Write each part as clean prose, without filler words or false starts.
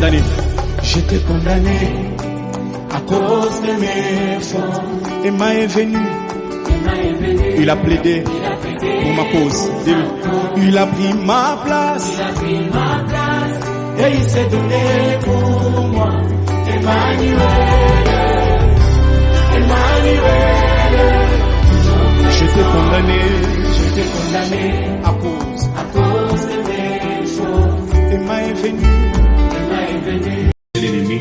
condamné. J'étais condamné à cause de mes fautes. Emma est venu. Il a plaidé pour ma cause. Il a pris ma place. Et il s'est donné pour moi. Emmanuel. J'étais condamné à cause de mes fautes. Emma est venu. L'ennemi,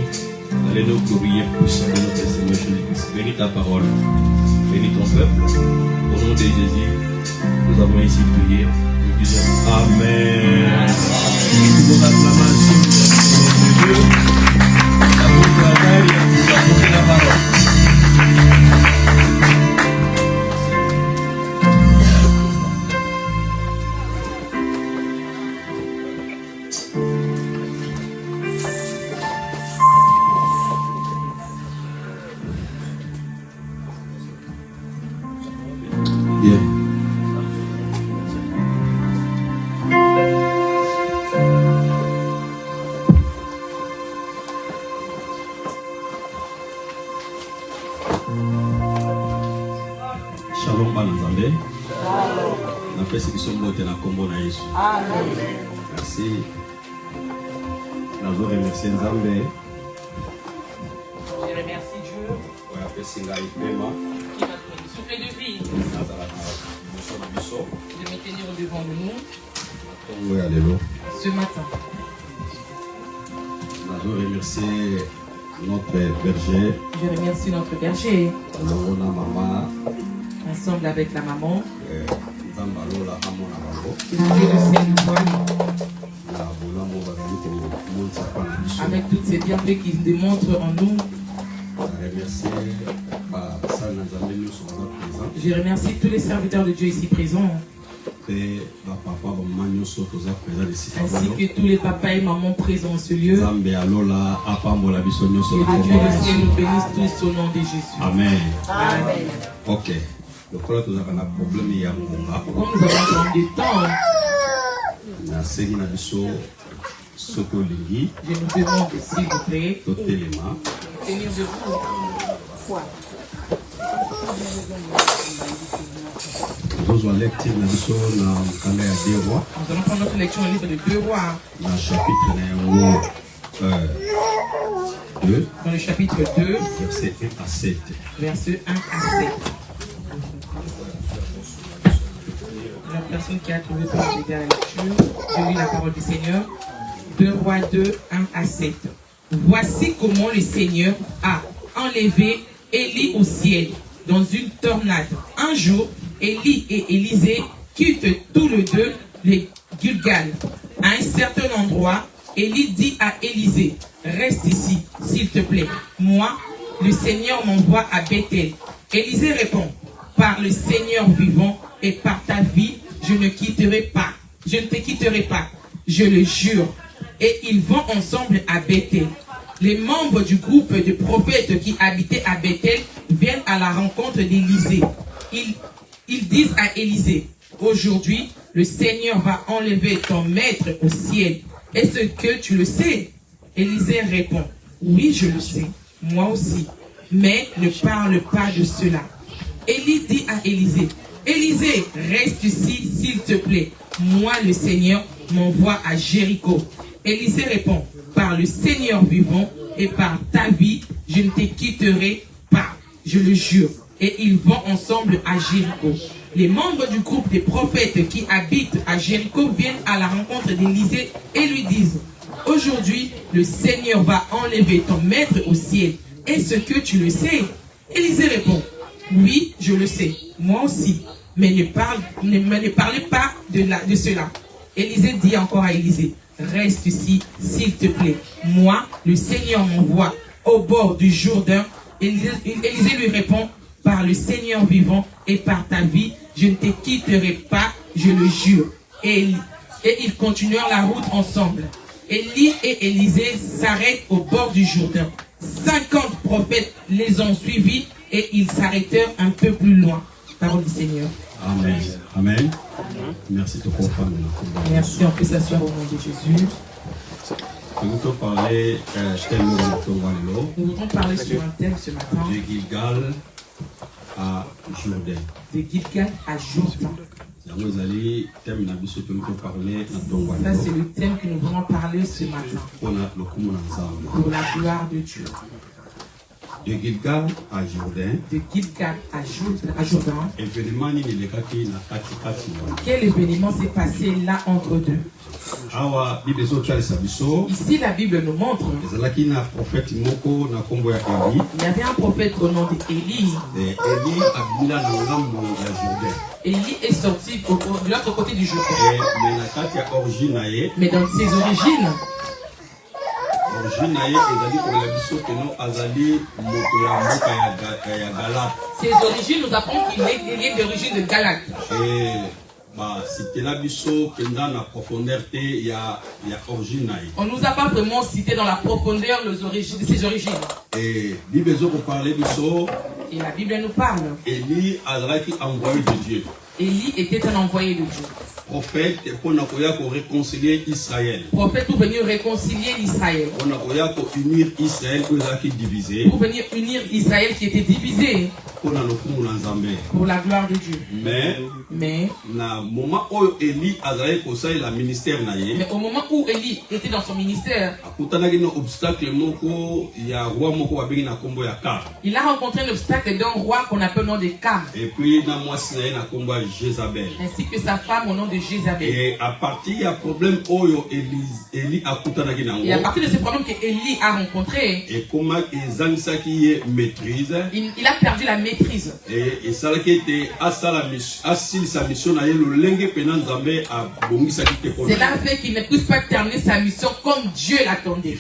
allez-nous glorifier puissant de notre Seigneur Jésus-Christ. Bénis ta parole, bénis ton peuple. Au nom de Jésus, nous avons ici prié. Nous disons Amen. Nous acclamations de Dieu. Nous avons la parole. Shalom Banazambe. On a fait ce qui sont beaux dans la combo na Yesu. Merci. Nous remercions Nzambe. Je remercie Dieu On a fait Singa Ipema. qui m'a donné le souffle de vie de me tenir devant nous ce matin. Nous remercions notre berger. Je remercie notre berger. Maman. Ensemble avec la maman. Dieu le Seigneur. Avec toutes ces bienfaits qu'il démontre en nous. Je remercie tous les serviteurs de Dieu ici présents. Ainsi que tous les papas et mamans présents en ce lieu. Que Dieu le ciel nous bénisse tous au nom de Jésus. Amen. Amen. Ok. Donc là, nous avons un problème. Comme nous avons besoin de temps, je nous demande s'il vous plaît de tenir debout. Nous allons prendre notre lecture au livre de 2 Rois. Dans le chapitre 2. Dans le chapitre 2, verset 1 à 7. Verset 1 à 7. La personne qui a trouvé pour aider à la lecture, je lis la parole du Seigneur. 2 Rois 2, 1 à 7. Voici comment le Seigneur a enlevé Élie au ciel dans une tornade. Un jour, Élie et Élisée quittent tous les deux les Gilgal. À un certain endroit, Élie dit à Élisée, reste ici, s'il te plaît. Moi, le Seigneur m'envoie à Bethel. Élisée répond, par le Seigneur vivant et par ta vie, je ne quitterai pas. Je ne te quitterai pas. Je le jure. Et ils vont ensemble à Bethel. Les membres du groupe de prophètes qui habitaient à Bethel viennent à la rencontre d'Élisée. Ils disent à Élisée, aujourd'hui, le Seigneur va enlever ton maître au ciel. Est-ce que tu le sais? Élisée répond, oui, je le sais, moi aussi. Mais ne parle pas de cela. Élie dit à Élisée, Élisée, reste ici, s'il te plaît. Moi, le Seigneur m'envoie à Jéricho. Élisée répond, par le Seigneur vivant et par ta vie, je ne te quitterai pas, je le jure. Et ils vont ensemble à Jéricho. Les membres du groupe des prophètes qui habitent à Jéricho viennent à la rencontre d'Élisée et lui disent, aujourd'hui, le Seigneur va enlever ton maître au ciel. Est-ce que tu le sais? Élisée répond, oui, je le sais, moi aussi. Mais ne parlez pas de cela. Élisée dit encore à Élisée, reste ici, s'il te plaît. Moi, le Seigneur m'envoie au bord du Jourdain. Élisée lui répond, par le Seigneur vivant et par ta vie, je ne te quitterai pas, je le jure. Et ils continuèrent la route ensemble. Élie et Élisée s'arrêtent au bord du Jourdain. 50 prophètes les ont suivis et ils s'arrêtèrent un peu plus loin. Parole du Seigneur. Amen. Amen. Merci de comprendre. Merci, on peut s'asseoir au nom de Jésus. Nous voudrons parler sur un thème ce matin. De Gilgal à Jourdain. De Gilgal à Jourdain. Ça, c'est le thème que nous voulons parler ce matin. Pour la gloire de Dieu. De Gilgal à Jourdain. De Gilgal à Jourdain. Quel événement s'est passé là entre deux? Ici, la Bible nous montre. Il y avait un prophète au nom d'Élie. Élie est sorti de l'autre côté du Jourdain. Mais dans ses origines, ses origines nous apprennent qu'il est d'origine de Galate. On ne nous a pas vraiment cité dans la profondeur de ses origines. Et la Bible nous parle. Élie était un envoyé de Dieu. Prophète pour réconcilier Israël. Prophète pour venir réconcilier Israël. Pour unir Israël qui divisé. Pour venir unir Israël qui était divisé. Pour la gloire de Dieu. Mais au moment où Élie était dans son ministère, il a rencontré un obstacle d'un roi qu'on appelle le nom de Cam. Et puis ainsi que sa femme au nom de Jézabel. Et à partir de problème Élie a et à partir de ce problème que Élie a rencontré, et comment maîtrise, il a perdu la maîtrise. Et ça qui était sa mission cela fait qu'il ne puisse pas terminer sa mission comme Dieu l'attendait.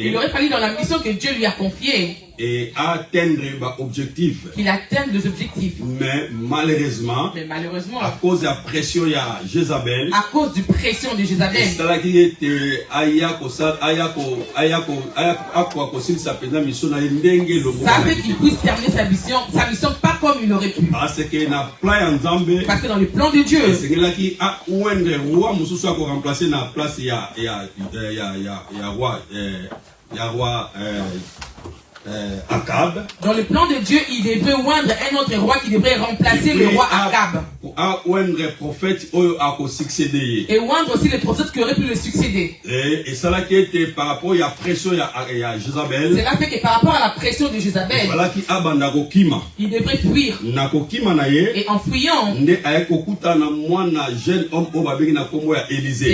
Il aurait fallu dans la mission que Dieu lui a confiée et atteindre l'objectif. Qu'il atteigne les objectifs. Mais malheureusement, à cause de la pression de Jézabel, à cause du pression de Jézabel, ça fait qu'il puisse terminer sa mission pas comme il aurait pu. Parce que dans le plan de Dieu, Akab. Dans le plan de Dieu, il devait oindre un autre roi qui devrait remplacer le roi Akab. Et oindre aussi le prophète qui aurait pu le succéder. Et ça là qui était par rapport à la pression de Jézabel. Cela fait que par rapport à la pression de Jézabel, il devrait fuir. Et en fuyant, et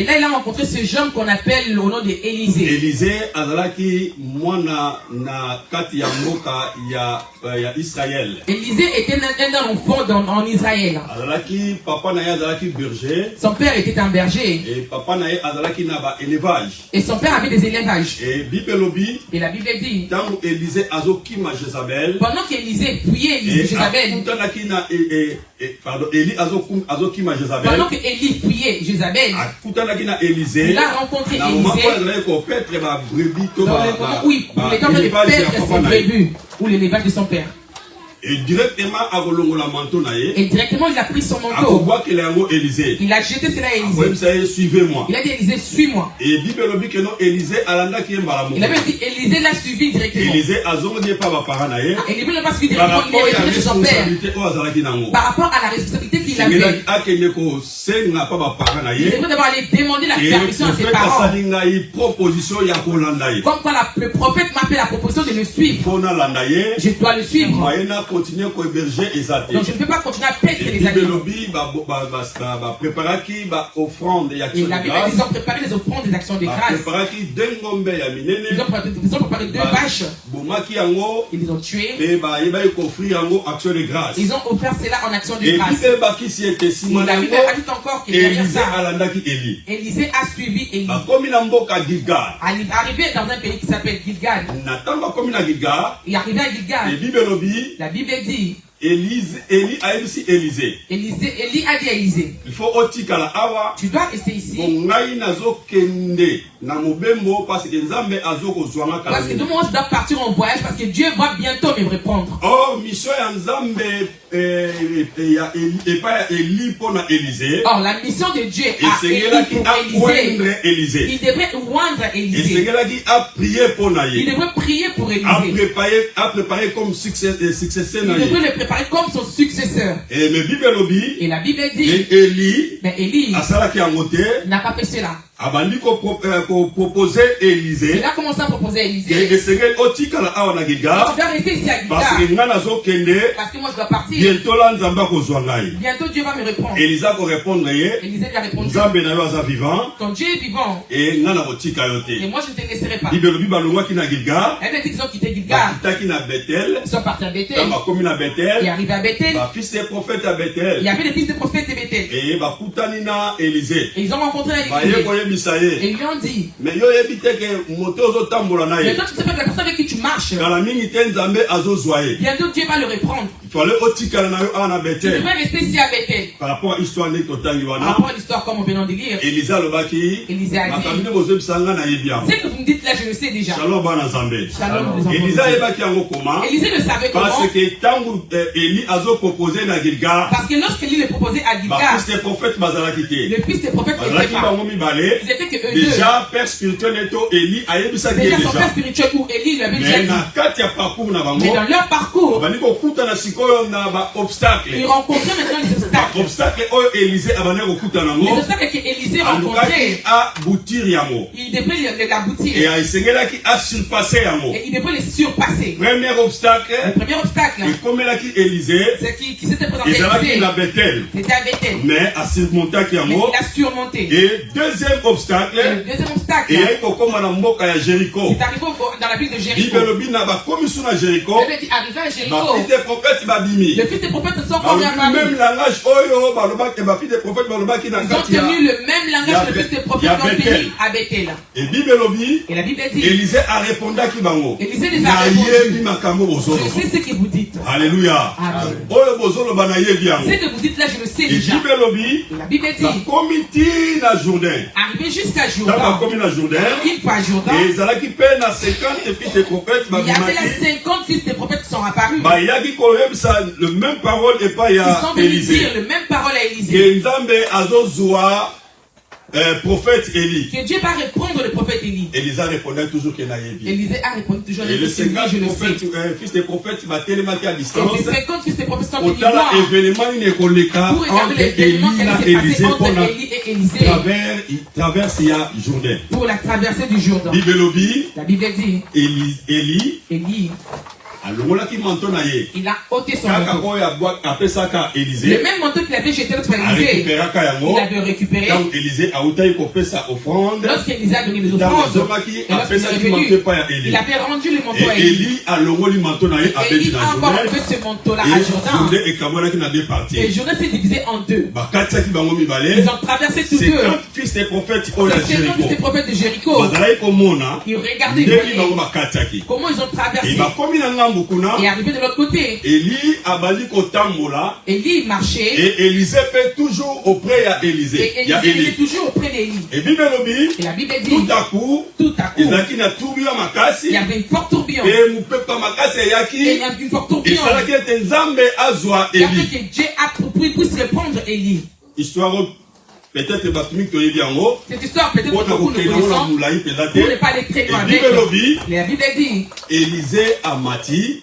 là il a rencontré ce jeune qu'on appelle le nom d'Élisée. Élisée Élisée était un enfant en Israël. Son père était un berger. Et son père avait des élevages. Et la Bible dit, pendant qu'Élisée fuyait Jézabel, pendant qu'Élie fuyait Jézabel, il a rencontré Élisée dans le moment où il était en train de perdre ses brebis ou l'élevage de son père. Et directement il a pris son manteau. Il a jeté cela à Élisée. Suivez-moi. Il a dit Élisée, suis-moi. Et il avait dit Élisée l'a suivi directement. Élisée n'a pas suivi directement, il est retourné chez son père. Par rapport à la responsabilité qu'il avait. Il devait d'abord aller demander la permission à ses parents. Comme quoi le prophète m'a fait la proposition de le suivre. Je dois le suivre. Donc je ne peux pas continuer à paître les animaux. Et la Bible dit qu'ils ont préparé les offrandes des actions de grâce. Ils ont préparé 2 vaches. Ils les ont tuées. Ils ont offert cela en action de grâce. Et la Bible ajoute encore que derrière ça, Élisée a suivi Élie. Arrivé dans un pays qui s'appelle Gilgal. Il est arrivé à Gilgal. La Bible dit Élie a aussi Élisée. Élie a dit à Élisée, Il faut otika la awa. tu dois rester ici. Ngai nazo kende na mobembo parce que Nzambe azoko zwanga kala. Parce que moi je dois partir en voyage parce que Dieu va bientôt me reprendre. Oh, mission ya Nzambe ya Élie pour na Élisée. Or la mission de Dieu à Élisée. Il devrait rendre Élisée. A prier pour na Il devrait prier pour Élisée. A préparer comme successeur. Il devrait le préparer comme son successeur. Et la Bible dit, mais Élie n'a pas fait cela. Abandi ko proposer Élisée. Il a commencé à proposer à Élisée. Et Seigneur otika la awa na Gilgal. Je dois rester ici à Parce que Gilgal. parce que moi je dois partir. Bientôt là Nzamba ko zwangai. Bientôt Dieu va me répondre. Élisée ko répondre Élisée lui a répondu. Nzambe na yo aza vivant. Ton Dieu est vivant. Et ngana botika yote. Et moi je ne te laisserai pas. Bibelobi balongwa ki na Gilgal. Elle a dit qu'ils ont quitté Gilgal. Taki na Bethel. Ils sont partis à Bethel. Tamba komi na Bethel. Il est arrivé à Bethel. Ba fils des prophètes à Bethel. Il y avait des fils de prophètes de Bethel. Et ba kutani na Élisée. Et ils ont rencontré Ba Élisée. ye misaye. Et ils lui ont dit, mais yo yebite ke moto zo tambola na mais ye. toi tu sais pas que la personne avec qui tu marches, Kala mingi te Nzambe azo zwaye. bientôt Dieu va le reprendre. Il fallait otika na yo ana Tu Bethel. devrais rester ici à Bethel. Par rapport à l'histoire de Totangi Par wana. rapport à l'histoire comme on vient de lire, Élisée alobaki. Élisée a dit, Makamine bozo bisanga na yebia. ce que vous me dites là, je le sais déjà. Shalom bana Nzambe. Shalom les enfants. Élisée ayebaki yango koma. Élisée le savait comment. Parce que tangu Élie azo proposé na Gilgal. Parce que lorsqu'Élie le proposait à Ba Gilgal, fils des prophètes bazalaki te. le fils des prophètes n'était Bazalaki pas. bango mibale. Ils étaient que eux deux. Déjà père spirituel neto Élie ayebisaki Déjà son père déjà. spirituel où Élie lui avait déjà Mais dit. na kati ya parcours na bango. Mais dans leur parcours, Bani ko kuta na sikoyo na ba obstacle. ils rencontraient maintenant les obstacles. Obstacle oyo Élisée abane ko kuta Les nango. obstacles que Élisée Alukaki rencontrait, a boutir yango. il devait l'aboutir. Et asengelaki a surpasser yango. Et il devait les surpasser. Premier obstacle. Le premier obstacle, Et comme elaki Élisée. c'est qui s'était présenté à Ezalaki Élisée, na Bethel. c'était à Bethel. Mais a surmontaki Mais yango. il a surmonté. Et deuxième obstacle. Et le deuxième obstacle, Et ayi kokoma na mboka ya Jéricho. c'est arrivé dans la ville de Jéricho. Bibelobi na ba komisu na Jéricho. Il avait dit, arrivé à Ba Jéricho, fils des prophètes babimi. les fils des prophètes sont Ba venus à Paris. même langage oyo balobaki ba fils des prophètes balobaki na Ils ont kati ya. tenu le même langage que les fils des prophètes ont tenu à Bethel. Et Bibelobi. Et la Bible dit, Élisée a répondu à Kibango. Élisée les a Na répondu, yebi makambo bozolo. je sais ce que vous dites. Alléluia. Amen. Oyo bozolo bana yebi yango. Ce que vous dites là, je le sais Et déjà. Bibelobi. Et la Bible Na dit, komiti na Jourdain. arrivé jusqu'à Dans Jourdain, la commune na Jourdain. une fois à Jourdain, Et ezalaki pe na 50 fils des prophètes il y avait là babimaki. 50 fils des prophètes qui sont apparus. Bayaki koyebisa le même parole et pas Ils ya sont venus dire Élisée. le même parole à Élisée. Que Nzambe azozwa prophète Élie. Que Dieu va répondre le prophète Élie. Élisée répondait toujours qu'il n'a yebi. Élisée a répondu toujours, Et les 50 je le prophètes, sais. fils des prophètes batelemaki à Et distance. les 50 fils des prophètes sont venus Otala voir événement ne koleka pour regarder entre l'événement Élie na qui s'est passé Élisée pour entre la Élie et Élisée traverse ya Jourdain. pour la traversée du Jourdain. Bibelobi La Bible dit, Élie Élie, alongolaki manteau na ye. il a ôté son Kaka manteau. oyo apesaka Le Élisée. même manteau qu'il avait jeté l'autre fois à Élisée, Arécupéraka yango. il avait récupéré. Donc Élisée autaki kopesa offrande. Lorsqu'Élisée a donné les Ntango offrandes, azongaki et lorsqu'il est apesaki manteau revenu, epai ya il Élie. avait rendu le manteau à Et Élie. Élie alongoli manteau na ye Et abeti Élie na a encore Jourdain. enlevé ce manteau-là à Et Jourdain. Jourdain ekabwanaki na deux Et parties. Jourdain s'est divisé en deux. Bakatiaki bango mibale. Ils ont traversé tous deux. 50 fils des prophètes oyo ya Les 50 fils des Jéricho. prophètes de Jéricho, Bazalaki komona ils regardaient, ils ndenge bango voyaient bakatiaki. comment ils ont Et traversé. bakomi na ngambu kuna. Et arrivé de l'autre côté, Élie abandi kotambola. Élie marchait. Et Élisée fait toujours auprès ya Élisée. Et Ya Élisée était Élie. toujours auprès d'Élie. Et Bibelobi. Et la Bible dit, Tout à coup. tout à coup, ezalaki na tourbillon ya makasi. il y avait une forte tourbillon. Pe mopepa makasi Et il y eyaki. a une forte tourbillon. esalaki ete Nzambe azwa Il y a fait Élie. que Dieu a puisse répondre Élie. Histoire oyo peut-être bato mingi toyebi yango. Cette histoire, peut-être que Mpona beaucoup ne kokende yango na connaissons, molai mpenza pour ne te. pas aller très loin Et avec. Bible lobi. La Bible dit, Élisée amati.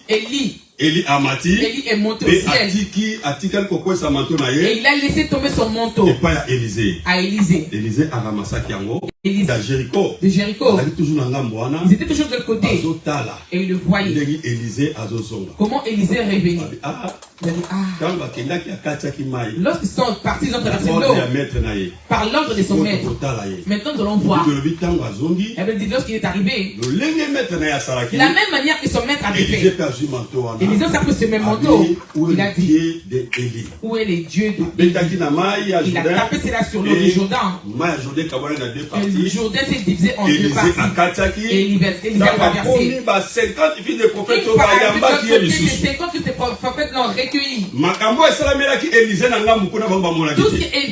Élie amati. Élie est monté au Pe ciel. atikali kokwesa manteau na Et ye. il a laissé tomber son manteau Epai ya Élisée. à Élisée. Élisée aramasaki yango. Élisée Ya Jéricho. de Jéricho. azali toujours na ngambo wana. Ils étaient toujours de l'autre côté. Azotala. Et ils le voyaient. Ndenge Élisée azozonga. Comment Élisée est revenu. Ah, Il a dit, ah. quand bakendaki akatiaki mai. Lorsqu'ils sont partis, ils ont traversé Ordre ya l'eau maître na ye. par l'ordre de son maître. Kotala ye. Maintenant, nous allons voir. Bibelobi ntango azongi. Elle dit, lorsqu'il est arrivé, lolenge maître na ye asalaki. de la même manière que son maître avait Élisée fait. mpe azwi manteau wana. Élisée s'est pris ce même manteau. Où Il est a le dit, pied de Élie? où est les dieux de Élie? Betaki na mai ya Il a Jourdain. tapé cela sur l'eau du Jourdain. Mai ya Jourdain kabwana na deux Et le parties. Jourdain s'est divisé en deux Élisée parties. akatiaki. Et Élisée a Ntango traversé. akomi ba 50 fils de prophètes Une oyo fois arrivé de bayambaki ye l'autre côté, les lisusu. 50 fils des prophètes l'ont recueilli.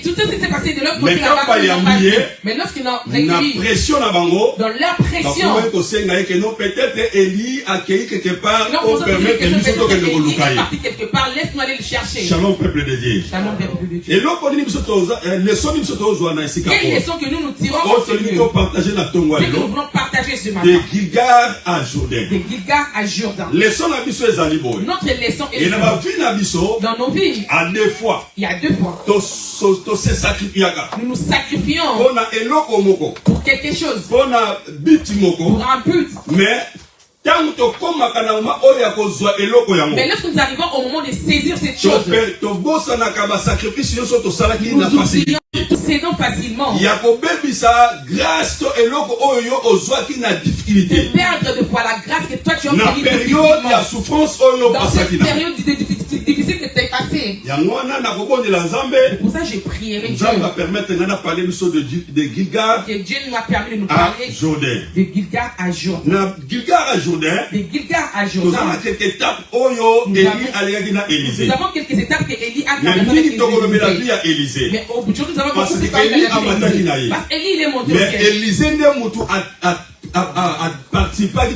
Tout ce qui s'est passé de leur côté là-bas, mais lorsqu'ils ont recueilli, dans leur pression, peut-être Élie a accueilli quelque part pour permettre que nous soyons quelque part, laisse-nous aller le chercher. Shalom peuple de Dieu. Shalom peuple de Dieu. Et l'autre quelle leçon que nous nous tirons c'est que nous voulons partager ce matin. De Gilgal à Jourdain. De Gilgal à Jourdain. Notre leçon est dans nos vies. À deux fois. Il y a 2 fois. Nous nous sacrifions pour quelque chose. Pour un but. Mais lorsque nous arrivons au moment de saisir cette chose, nous cédons facilement. De perdre de fois la grâce que toi tu as obtenue dans cette période difficile que tu as passée. Pour ça j'ai prié Dieu. Que Dieu nous a permis de nous parler de Gilgal à Jourdain. De Gilgal à Jourdain. Nous avons quelques étapes que Élie a traversées avec Élisée. Mais aujourd'hui nous avons beaucoup de parler avec Élisée. Parce qu'Élie il est monté au ciel. Mais Élisée a participé à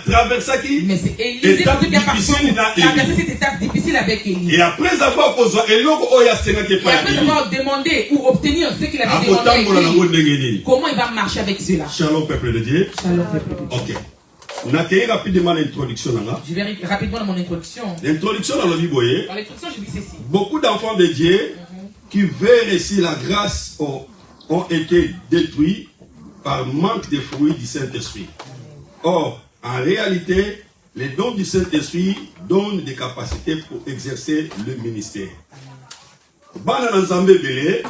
traverser mais c'est Élisée qui a traversé cette étape difficile avec Élie. Et après avoir demandé ou obtenu ce qu'il avait demandé, comment il va marcher avec cela? Shalom peuple de Dieu. Shalom peuple de Dieu. Ok. On a accueilli rapidement l'introduction. Je vais rapidement dans mon introduction. L'introduction dans le livre, dans l'introduction, je dis ceci. Beaucoup d'enfants de Dieu qui veulent réussir la grâce ont été détruits par manque de fruits du Saint-Esprit. Or, en réalité, les dons du Saint-Esprit donnent des capacités pour exercer le ministère.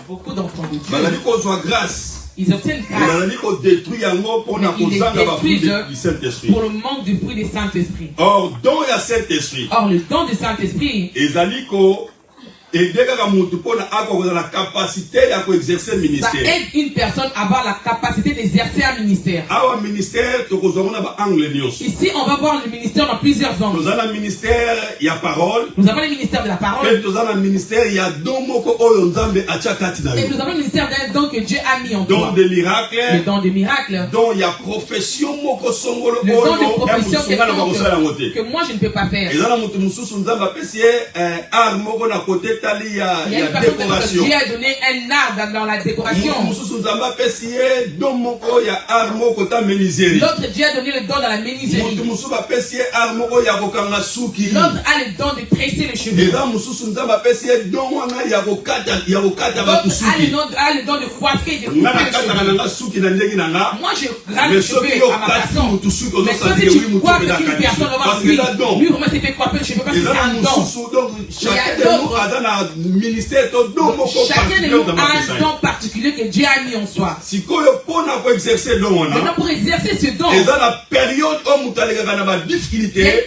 Beaucoup d'enfants de Dieu, ils obtiennent grâce. Ils détruisent pour le manque du fruit du Saint-Esprit. Or, le don du Saint-Esprit, et la capacité d'exercer le ministère. Ça aide une personne à avoir la capacité d'exercer un ministère. Ici, on va voir le ministère dans plusieurs angles. Nous avons le ministère, il y a parole. Nous avons le ministère de la parole. Nous avons le ministère, il y a don. Et nous avons le ministère d'un don que Dieu a mis en toi. Don de miracle. Le don de miracle. Donc il y a profession. Le don de profession que moi je ne peux pas faire. Il y a une personne qui Dieu a donné un art dans la décoration. L'autre Dieu a donné le don dans la menuiserie. L'autre a le don de tresser les cheveux. L'autre a le don de coiffer, de couper les cheveux. Moi je râle les cheveux à ma façon. Mais toi si tu coiffes une personne, on va dire lui comment c'est fait coiffer les cheveux parce que c'est un don. Chacun de nous a un don particulier que Dieu a mis en soi. Maintenant pour exercer ce don, il y a une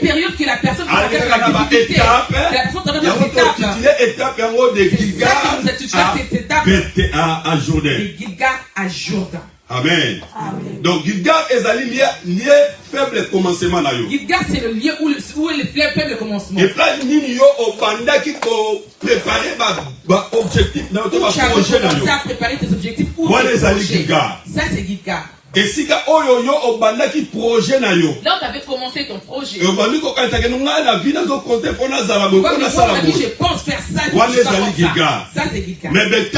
période que la personne traverse la difficulté. La personne traverse cette étape de Gilgal à Jourdain. Amen. Donc Gilgal est lié faible commencement. Gilgal c'est le lieu où est le faible commencement. Et là il préparer objectif dans votre projet. Préparer tes objectifs pour ça c'est Gilgal. Et si tu as projet, là tu avais commencé ton projet. Je pense faire ça. Ça c'est Gilgal. Mais c'est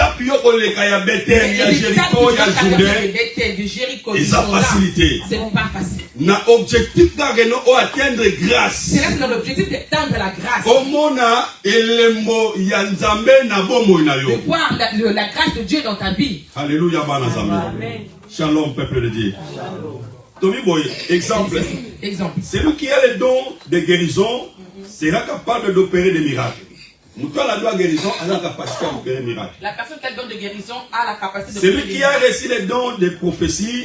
pas facile. Na objectif atteindre grâce. C'est là que notre objectif d'atteindre la grâce. De voir la grâce de Dieu dans ta vie. Alléluia. Amen. Shalom, peuple de Dieu. Tommy Boy, exemple. Celui qui a le don de guérison sera capable d'opérer des miracles. La personne qui a le don de guérison a la capacité de celui qui a reçu le don de prophétie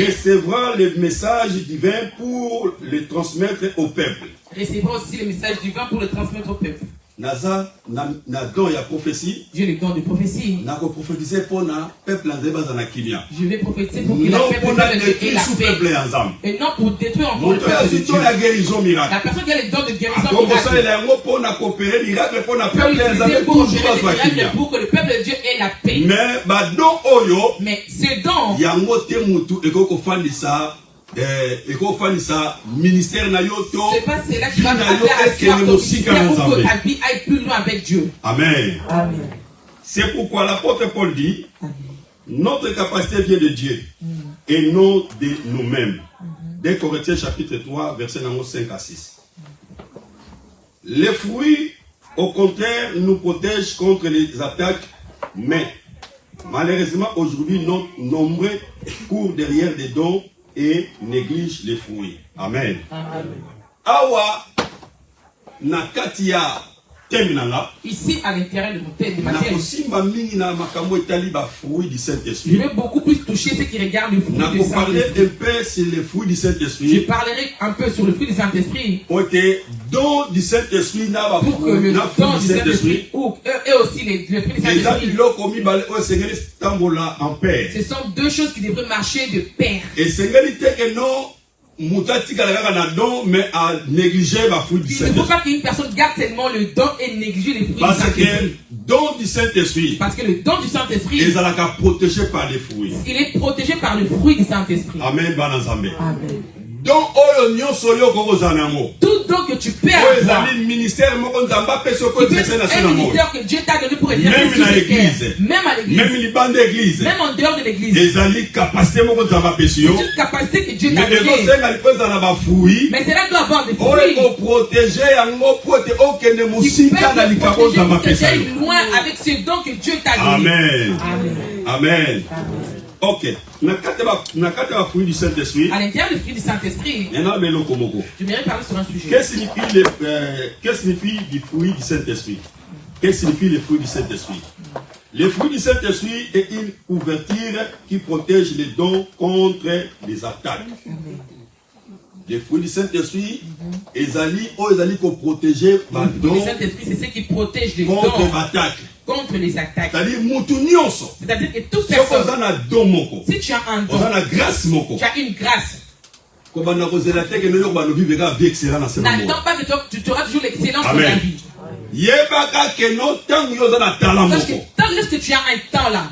recevra le message divin pour le transmettre au peuple. Recevra aussi le message divin pour le transmettre au peuple. naza na don ya prophétie. J'ai le don de prophétie. Na ko prophétiser pour na peuple nzeba za na kimia. Je vais prophétiser pour que le peuple ait la paix. Et non pour détruire encore le peuple de Dieu. La personne qui a le don de guérison miracle pour na coopérer miracle pour na peut peuple nzeba toujours pour que le peuple de Dieu ait la paix. Mais ba don oyo, mais ce don yango te mutu eko fandisa ministère na yo to. C'est pas cela qui va faire aille plus loin avec Dieu. Amen. Amen. C'est pourquoi l'apôtre Paul dit, notre capacité vient de Dieu et non de nous-mêmes. Dès Corinthiens chapitre 3, versets 5 à 6. Les fruits, au contraire, nous protègent contre les attaques, mais malheureusement aujourd'hui, nombreux courent derrière des dons et néglige les fruits. Amen. Amen. Awa nakatia terminala. Ici à l'intérieur de mon tête, de ma tête. Je vais beaucoup plus toucher ceux qui regardent le fruit du Saint-Esprit. Je parlerai un peu sur le fruit du Saint-Esprit. Pour que le don du Saint-Esprit ou eux aussi le fruit du Saint-Esprit. Ce sont deux choses qui devraient marcher de pair. Et c'est que non. Il ne faut pas qu'une personne garde seulement le don et négliger les fruits du Saint-Esprit. Parce que le don du Saint-Esprit, il est protégé par le fruit du Saint-Esprit. Amen. Amen. Tout don que tu peux avoir, ministère que Dieu t'a donné pour exercer sur cette terre, même à l'église, même en dehors de l'église, c'est une capacité que Dieu t'a donnée. Mais cela doit avoir des fruits qui peuvent protéger loin avec ce don que Dieu t'a donné. Amen. Amen. Ok. À l'intérieur du Saint-Esprit, je voudrais parler sur un sujet. Qu'est-ce que signifie le fruit du Saint-Esprit? Qu'est-ce que signifie le fruit du Saint-Esprit? Le fruit du Saint-Esprit est une couverture qui protège les dons contre les attaques. Le fruit du Saint-Esprit, Ezali ko protéger les dons. Le Saint-Esprit, c'est ce qui protège les dons contre les attaques. C'est-à-dire que toute personne, si tu as un don, tu as une grâce. N'attends pas que tu auras toujours l'excellence de la vie. Parce que tant que tu as un temps là,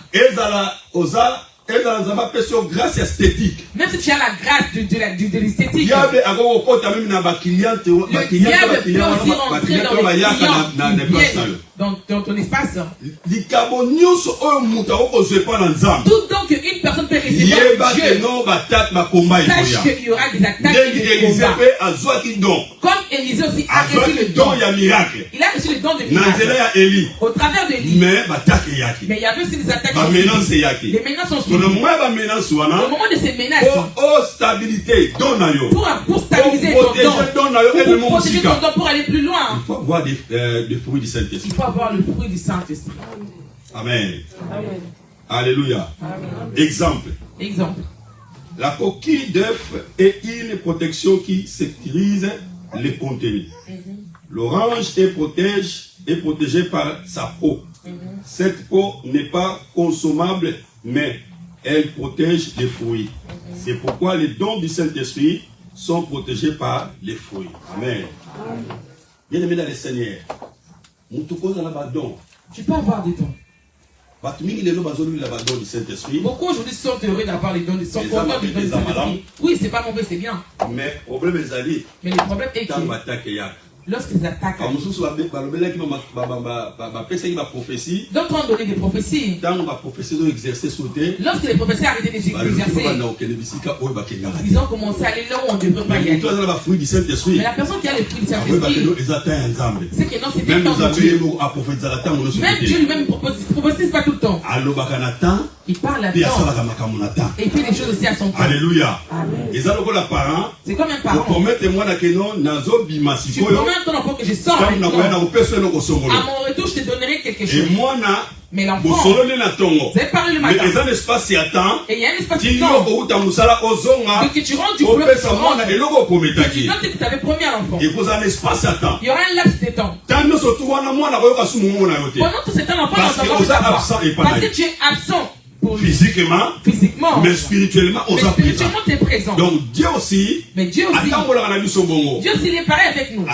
même si tu as la grâce de l'esthétique, le diable peut aussi rentrer dans les clients dans ton espace. Tout donc qu'une personne peut recevoir Dieu, sache qu'il y aura des attaques et des combats. Comme Élisée aussi a reçu le don. Il a reçu le don de miracle au travers de l'Élie. Mais il y avait aussi des attaques. Les menaces sont suivies. Au moment de ces menaces, pour stabiliser ton don, pour protéger ton don, pour aller plus loin, il faut avoir des fruits du Saint-Esprit. Il faut avoir le fruit du Saint-Esprit. Amen. Amen. Alléluia. Amen. Exemple. La coquille d'œuf est une protection qui sécurise les contenus. L'orange est protégée par sa peau. Cette peau n'est pas consommable, mais elle protège les fruits. C'est pourquoi les dons du Saint-Esprit sont protégés par les fruits. Amen. Bien-aimé dans le Seigneur, tu peux avoir des dons. Beaucoup aujourd'hui sont heureux d'avoir les dons du Saint-Esprit. Oui, c'est pas mauvais, c'est bien. Mais le problème est que lorsqu'ils attaquent, d'autres ont donné des prophéties. Lorsque les prophéties arrêtaient de s'exercer, ils ont commencé à aller là où on ne devrait pas y aller. Mais la personne qui a le fruit du Saint-Esprit, c'est que non, c'est bien dans Dieu. Même Dieu lui-même ne prophétise pas tout le temps. Il parle à temps et il fait des choses aussi à son temps. Alléluia. C'est comme un parent. Tu promets ton enfant que je sors avec toi. À mon retour, je te donnerai quelque chose. Mais l'enfant, vous avez parlé le matin. Et il y a un espace de temps. Donc que tu rentres du bloc, que tu avais promis à l'enfant. Il y aura un laps de temps. Pendant tout ce temps, l'enfant ne s'en va pas. Parce que tu es absent. Physiquement, mais spirituellement, tu es présent. Donc Dieu aussi, Dieu aussi, il est pareil avec nous.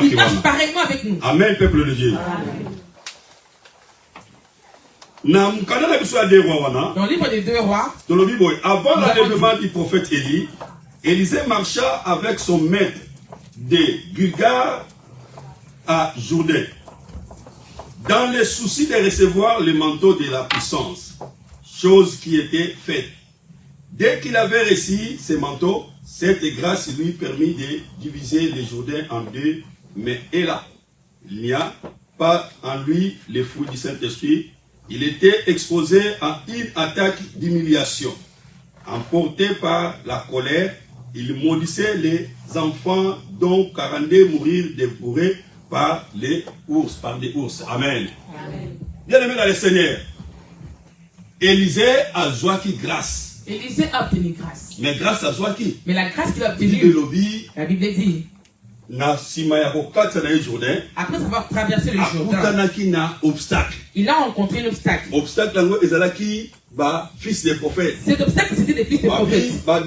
Il marche pareillement avec nous. Amen, peuple de Dieu. Dans le livre des 2 rois, avant l'enlèvement du prophète Élie, Élisée marcha avec son maître de Gilgal à Jourdain, dans le souci de recevoir le manteau de la puissance, chose qui était faite. Dès qu'il avait reçu ce manteau, cette grâce lui permit de diviser les Jourdains en 2, mais hélas, il n'y a pas en lui les fruits du Saint-Esprit. Il était exposé à une attaque d'humiliation. Emporté par la colère, il maudissait les enfants dont 42 mourirent dévorés par des ours. Amen. Bien aimé dans le Seigneur, Élisée a joie grâce. Élisée a obtenu grâce. Mais grâce à joie qui? Mais la grâce qu'il a obtenue, la Bible dit, après avoir traversé le Jourdain, il a rencontré l'obstacle. Fils des prophètes. Cet obstacle, c'était des fils des prophètes. La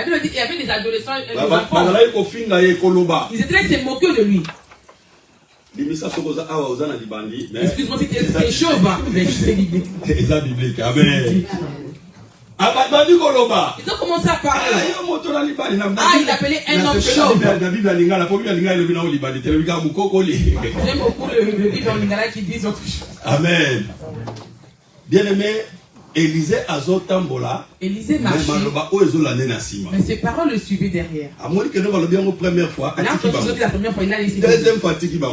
Bible dit qu'il y avait des adolescents et des enfants. Ils étaient là, ils se moquaient de lui. Excuse-moi si tu es chauve, mais c'est biblique. C'est biblique. Amen. Ils ont commencé à parler. Il appelait un homme chauve. J'aime beaucoup le livre en lingala qui dit autre chose. Amen. Bien aimé, Élisée azotambola. Élisée marchait. Mais ses paroles le suivaient derrière. Là, quand je dis la première fois, il a laissé. Deuxième fois, il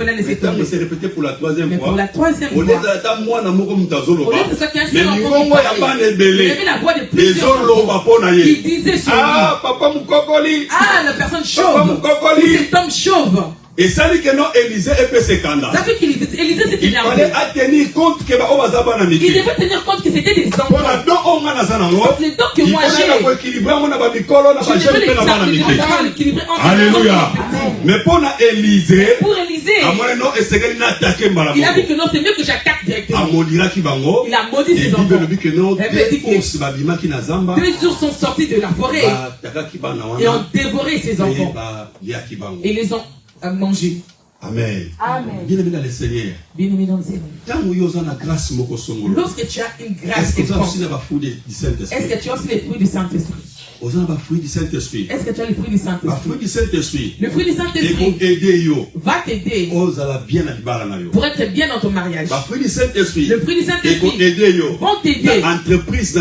a laissé tomber. C'est répété pour la troisième fois. Pour la troisième fois. Au lieu de mais il y avait la voix de plusieurs qui disait sur lui. Papa Mukokoli. La personne chauve. Cet homme chauve. Et ça dit que non, Élisée est peu sécanda. Ça fait qu'Élisée s'était énervé. Il fallait tenir compte que il devait tenir compte que c'était des enfants. Les dons que moi j'ai, je devais l'équilibrer. Alléluia. Mais pour Élisée, il a dit que non, c'est mieux que j'attaque directement. Il a maudit ses enfants. 2 jours sont sortis de la forêt et ont dévoré ses enfants. Et les ont mangé. Amen. Bien aimé dans le Seigneur. Bien-aimé dans le Seigneur. Lorsque tu as une grâce, est-ce que tu as aussi les fruits du Saint-Esprit? Est-ce que tu as les fruits du Saint-Esprit? Le fruit du Saint-Esprit va t'aider pour être bien dans ton mariage. Le fruit du Saint-Esprit vont t'aider dans l'entreprise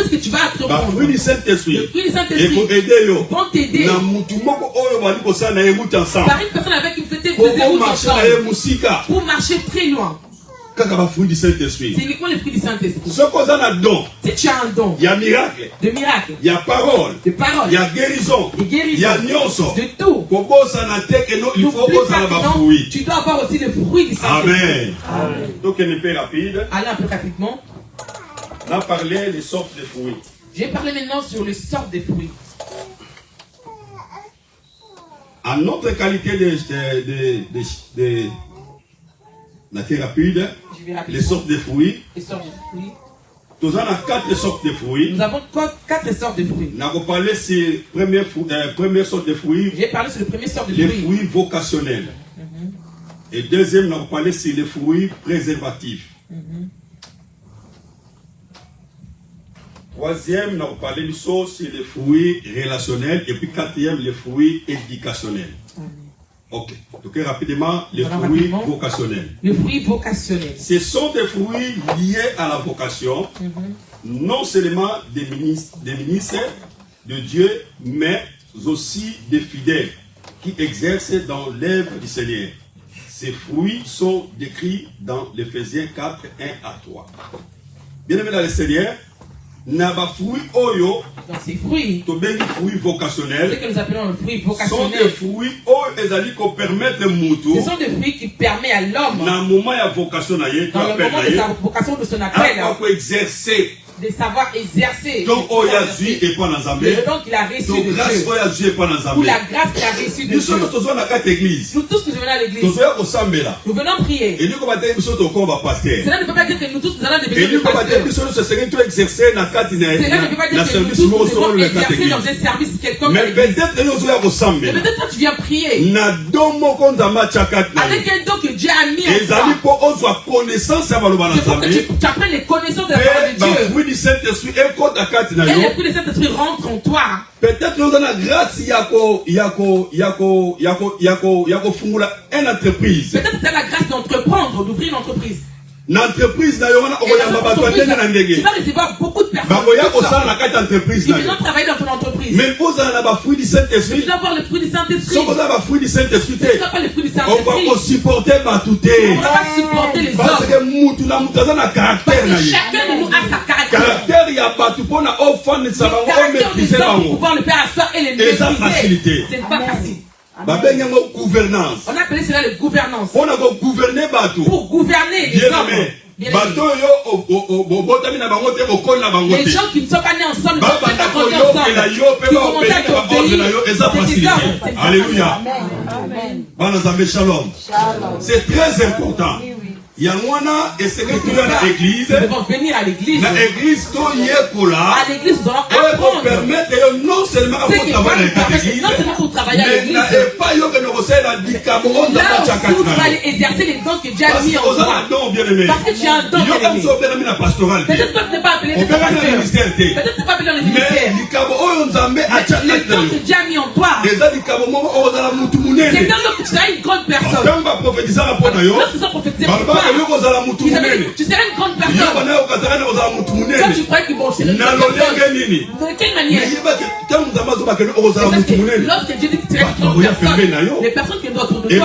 que tu vas entreprendre. Le fruit du Saint-Esprit vont t'aider par une personne avec qui vous faites ensemble pour marcher très loin. C'est uniquement le fruit du Saint-Esprit. Si tu as un don, il y a miracle, de miracle, il y a parole, de parole, il y a guérison, il y a nyonso, de tout. Tu dois avoir aussi le fruit du Saint-Esprit. Amen. Donc un peu rapide. Allez un peu rapidement. On a parlé des sortes de fruits. J'ai parlé maintenant sur les sortes de fruits. En notre qualité de rapide, les sortes de fruits. Nous avons 4 sortes de fruits. Nous avons 4 sortes de fruits. Nous avons parlé sur la première sorte de fruits. J'ai parlé sur la première sorte de fruits. Les fruits vocationnels. Et deuxième, nous avons parlé sur les fruits préservatifs. Troisième, nous avons parlé sur les fruits relationnels. Et puis quatrième, les fruits éducationnels. Ok. Donc rapidement, les fruits vocationnels. Les fruits vocationnels. Ce sont des fruits liés à la vocation, non seulement des ministres de Dieu, mais aussi des fidèles qui exercent dans l'œuvre du Seigneur. Ces fruits sont décrits dans l'Éphésiens 4, 1 à 3. Bien aimé dans le Seigneur, Naba fruits oyo. Dans ces fruits, Fruits vocationnels. ce que nous appelons les fruits Sont vocationnels, des fruits qui permettent ce sont des fruits qui permettent à l'homme, dans le moment de vocation, dans le moment de sa vocation, de son appel, exercer. de savoir exercer Donc, le don qu'il a reçu de Dieu, ou la grâce qu'il a reçue de Dieu. Nous tous, nous venons à l'église, nous venons prier. Cela ne peut pas dire que nous tous, nous allons devenir pasteurs. Cela ne peut pas dire que nous tous, nous devons exercer dans un service quelconque. Mais peut-être toi, tu viens prier avec un don que Dieu a mis en toi. C'est pour que tu apprennes les connaissances de la parole de Dieu. Du Saint-Esprit et le fruit du Saint-Esprit rentre en toi. peut-être nous avons la grâce une entreprise. Peut-être tu as la grâce d'entreprendre, d'ouvrir une entreprise. L'entreprise tu vas recevoir beaucoup de personnes. Ils vont travailler dans ton entreprise. Mais vous avez le fruit du Saint-Esprit. Tu dois avoir le fruit du Saint-Esprit. Si vous avez le fruit du Saint-Esprit, tu dois pas le fruit du Saint-Esprit. on va supporter tout. On va pas supporter les parce hommes. Parce que chacun de nous a sa caractère. Caractère, il y a pas tout pour maîtriser. Pouvoir le faire asseoir et les maîtriser. C'est pas facile. Gouvernance. On appelle cela la gouvernance. On a gouverné pour gouverner les hommes. Les gens qui ne sont pas nés ensemble, qui vont monter à ton pays. Alléluia. Shalom. C'est très important. Il y a et c'est que tu es à l'église. Nous devons venir à l'église. L'église, à l'église, nous allons apprendre. Permettre non seulement pour travailler à l'église. Pas là où tu vas aller exercer les dons que Dieu a mis en toi. Parce que tu as un don. Peut-être que tu n'es pas appelé dans le ministère. Peut-être que tu n'es pas appelé dans le ministère. Mais les dons que Dieu a mis en toi. C'est un don que tu seras une grande personne. Lorsqu'ils sont prophétisés pour toi, tu seras une grande personne. Comme tu crois qu'ils vont chercher une grande personne. De quelle manière? Lorsque Dieu dit que tu seras une grande personne, les personnes qui sont autour de toi, et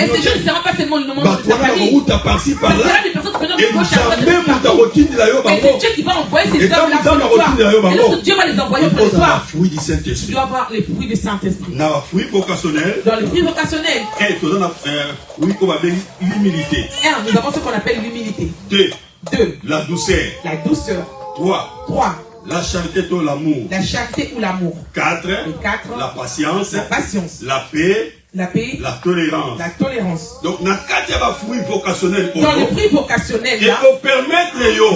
ces gens ne seront pas seulement le nom de ta famille, ce sera des personnes qui viennent de gauche à droite. Et c'est Dieu qui va envoyer ces hommes-là pour toi. Et lorsque Dieu va les envoyer pour toi, tu dois avoir les fruits du Saint-Esprit. Dans les fruits vocationnels, l'humilité. Nous avons ce qu'on appelle l'humilité. 2. La douceur. 3. La charité ou l'amour. La charité ou l'amour. 4. La patience. La paix. La tolérance. Donc, dans le fruit vocationnel, ils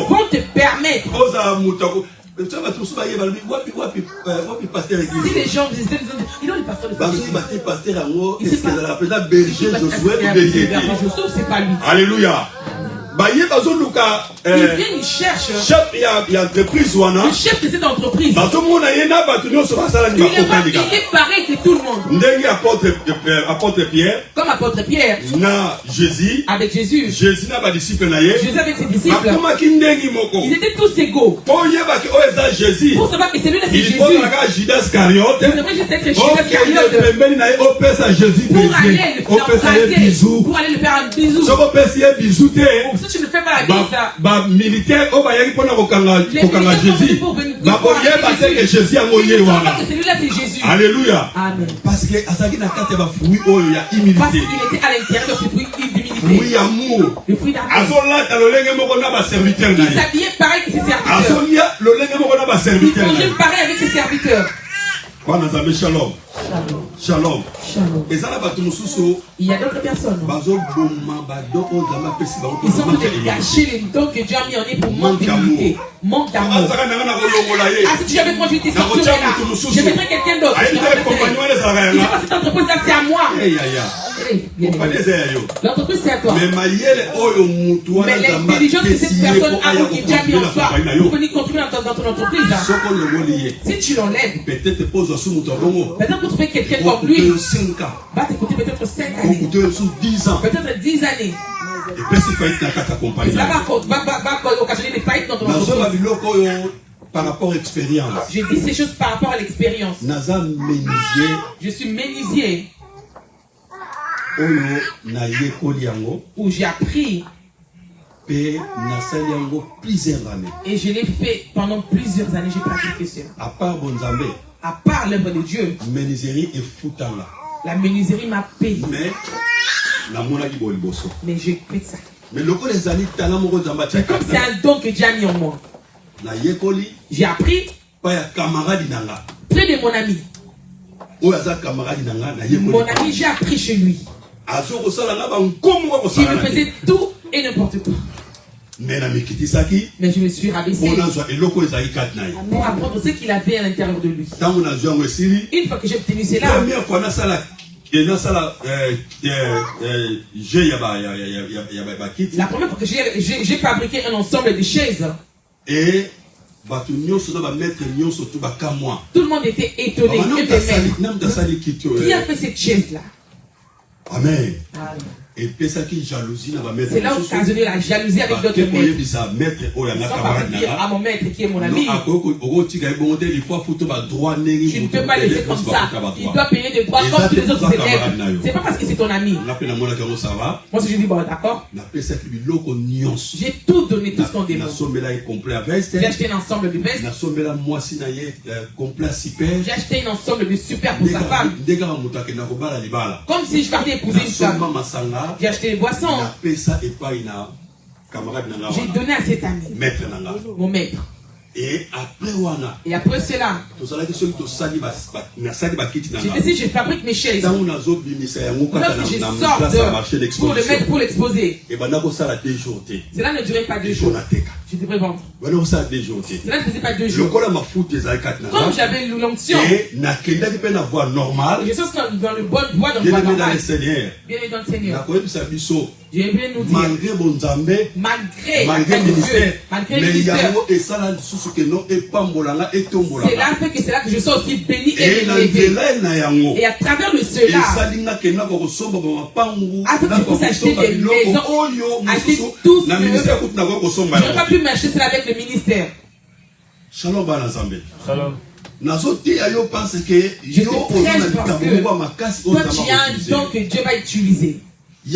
vont te permettre. Si les gens disent, ils ont le pasteur de c'est pas lui. Alléluia. Il vient, il cherche. Il y a entreprise. Le chef de cette entreprise. Il est pareil que tout le monde. Apôtre Pierre. Comme apôtre Pierre. Jésus. Avec Jésus. Jésus avec ses disciples. Ils étaient tous égaux. Pour savoir que celui-là c'est Jésus. Il devrait juste être Jésus. Pour aller le faire un bisou. Si tu ne fais pas la bise, militaire, Jésus. Celui-là c'est Jésus. Alléluia. Amen. Parce que parce qu'il était à l'intérieur de ce fruit d'humilité. Fruit amour. Le fruit d'amour. Il s'habillait pareil que ses serviteurs. Il mangeait pareil avec ses serviteurs. Shalom. Shalom. Il y a d'autres personnes. Ils sont en train de gâcher les dons que Dieu a mis en eux pour manque d'humilité. Manque d'amour. Ah, si tu avais moi, je vais te sortir là. Je mettrai quelqu'un d'autre. Il n'est pas cette entreprise-là, c'est à moi. L'entreprise, c'est à toi. Mais l'intelligence de cette personne a qui Dieu a mis en toi pour venir contribuer dans ton entreprise. Si tu l'enlèves, peut-être pour trouver quelqu'un comme lui, va t'écouter peut-être 5 années, peut-être 10 années. Et ça va occasionner des faillites dans ton entreprise. Par rapport à l'expérience. Je dis ces choses par rapport à l'expérience. Je suis menuisier. Où j'ai appris plusieurs années. Et je l'ai fait pendant plusieurs années, j'ai pratiqué cela. À part Bonzambe, À part l'œuvre de Dieu, menuiserie et foutanga. la menuiserie m'a payé. Mais j'ai fait ça. Mais comme c'est un don que Dieu a mis en moi, j'ai appris près de mon ami. Mon ami, j'ai appris chez lui. Il me faisait tout et n'importe quoi. Mais je me suis rabaissé pour apprendre ce qu'il avait à l'intérieur de lui. Une fois que j'ai obtenu cela, la première fois que j'ai fabriqué un ensemble de chaises, et tout le monde était étonné. Qui a fait cette chaise-là? Amen. Et c'est là où occasionné la jalousie avec d'autres maîtres. Sans partir à mon maître qui est mon ami. Tu ne peux pas laisser comme ça. Il doit payer des droits comme tous les autres élèves. C'est pas parce que c'est ton ami. Moi, si je dis bon, d'accord, j'ai tout donné, tout ce qu'on demande. J'ai acheté un ensemble de vestes. J'ai acheté un ensemble de super pour sa femme. Comme si je partais épouser une femme. J'ai acheté des boissons. J'ai donné à cet ami, mon maître. Et après cela, j'ai décidé, je fabrique mes chaises. Lorsque je sors pour le mettre, pour l'exposer, cela ne durait pas 2 jours. Je devrais vendre. Cela ne faisait pas 2 jours. Comme j'avais l'onction, je suis dans le bon voie dans le voie normal. Bien dans le Seigneur. Je vais nous dire, malgré le ministère, cela fait que c'est là que je sois aussi béni et élevé. Et à travers cela, afin que je puisse acheter des maisons, acheter tout ce que je n'aurais pas pu m'acheter cela avec le ministère. Shalom. Je suis prêt parce que toi tu as un don que Dieu va utiliser. Mais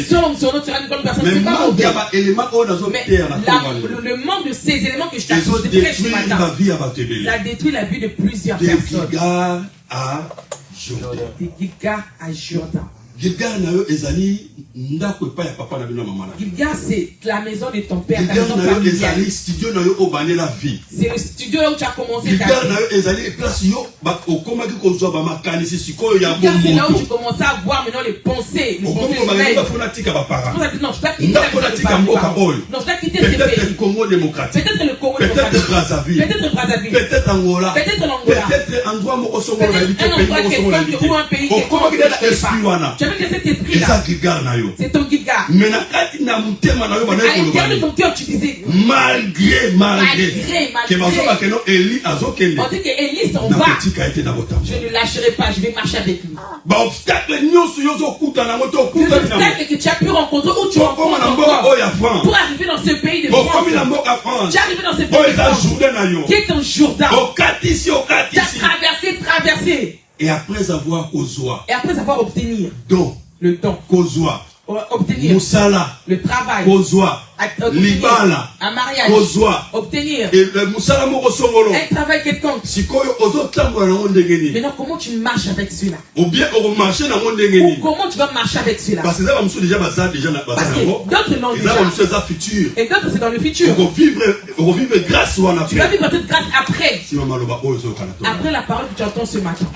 selon sur notre une bonne personne, c'est pas mon bien. Mais le manque de ces éléments que je t'ajoute de prêche ce matin, ça détruit la vie de plusieurs personnes. De Gilgal à Jordan. Gilgal, c'est la maison de ton père, ta maison familiale. C'est le studio là où tu as commencé ta vie. Gilgal, c'est là où tu commences à voir maintenant les pensées. Non, je dois quitter ce pays. Peut-être le Congo démocratique. Peut-être le Brazzaville. Peut-être l'Angola. Peut-être un endroit quelconque ou un pays quelconque. Tu avais cet esprit-là. C'est ton Gilgal. Mais à l'intérieur de ton cœur, tu disais malgré. On dit que Élie s'en va. Je ne lâcherai pas, je vais marcher avec lui. L'obstacle que tu as pu rencontrer ou tu rencontres encore pour arriver dans ce pays de France. Tu es arrivé dans ce pays de France qui est ton Jourdain. Tu as traversé. Et après avoir obtenu le don, obtenir le travail, libala, un mariage, obtenir un travail quelconque. Maintenant, comment tu marches avec celui-là? Ou comment tu vas marcher avec celui-là? Parce que d'autres l'ont déjà. Et d'autres c'est dans le futur. Tu vas vivre cette grâce après. Après la parole que tu entends ce matin.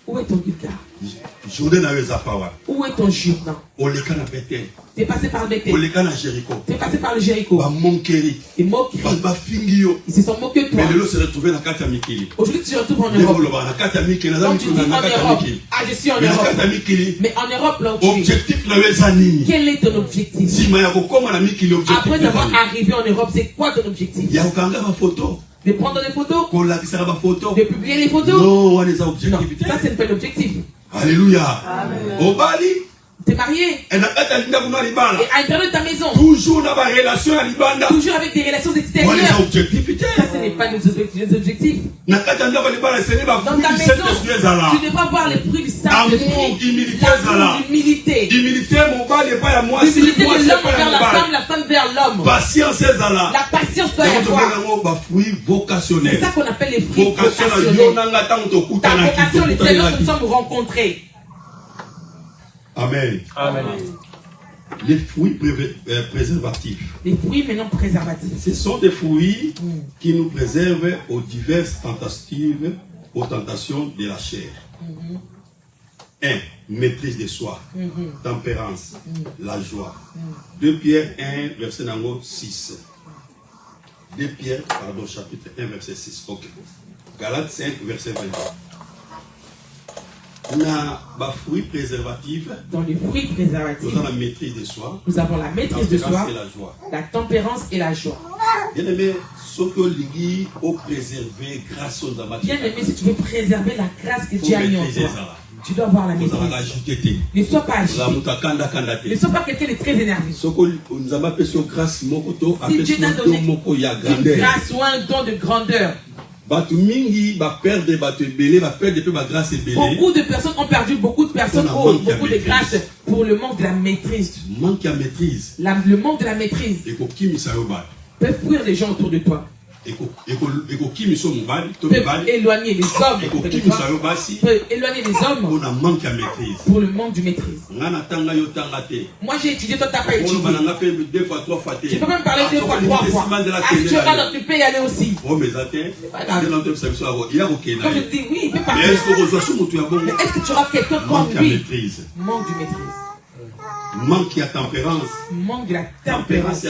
Où est ton Gilgal? Où est ton Jourdain? Tu es passé par Bethel. Tu es passé par le Jéricho. Et moqué. Ils se sont moqués de toi. Aujourd'hui tu te retrouves en Europe. Quand tu dis en Europe, ah je suis en Europe. Mais en Europe là où tu es, quel est ton objectif? Après avoir arrivé en Europe, c'est quoi ton objectif? De prendre des photos, de publier les photos. Non, ça c'est pas l'objectif. Alléluia. Au Bali, T'es marié. Et à l'intérieur de ta maison. Toujours dans ma relation à Libanda. Toujours avec des relations extérieures. Ça, ce n'est pas nos objectifs. Dans ta maison, tu devras voir les fruits du Saint-Esprit. L'humilité. L'humilité de l'homme vers la femme vers l'homme. La patience doit y avoir. C'est ça qu'on appelle les fruits vocationnels. Ta vocation, c'est lorsque nous sommes rencontrés. Amen. Amen. Les fruits préservatifs. Les fruits maintenant préservatifs. Ce sont des fruits qui nous préservent aux diverses tentatives, aux tentations de la chair. 1. Maîtrise de soi. Tempérance. La joie. 2 Pierre 1, verset 6. 2 Pierre, chapitre 1, verset 6. Ok. Galates 5, verset 20. Fruits préservatifs. Dans les fruits préservatifs, nous avons la maîtrise de soi. Nous avons la maîtrise de soi, la tempérance et la joie. Bien aimé, ce que l'Église a préservé grâce aux amateurs. Bien aimé, si tu veux préserver la grâce que Dieu a mis en toi, tu dois avoir la maîtrise. Ne sois pas agité. Ne sois pas quelqu'un de très énervé. Si Dieu t'a donné une grâce ou un don de grandeur, beaucoup de personnes ont perdu beaucoup de personnes, beaucoup de grâce pour le manque de la maîtrise. Le manque de la maîtrise peut fuir les gens autour de toi. Peut éloigner les hommes. Peut éloigner les hommes pour le manque de maîtrise. Moi j'ai étudié, toi t'as pas étudié. Tu peux même parler 2 fois, 3 fois. Si tu regardes, tu peux y aller aussi. Quand je dis oui, il peut parler. Mais est-ce que tu auras quelqu'un comme lui? Manque de maîtrise. Manque de tempérance. Manque de la tempérance.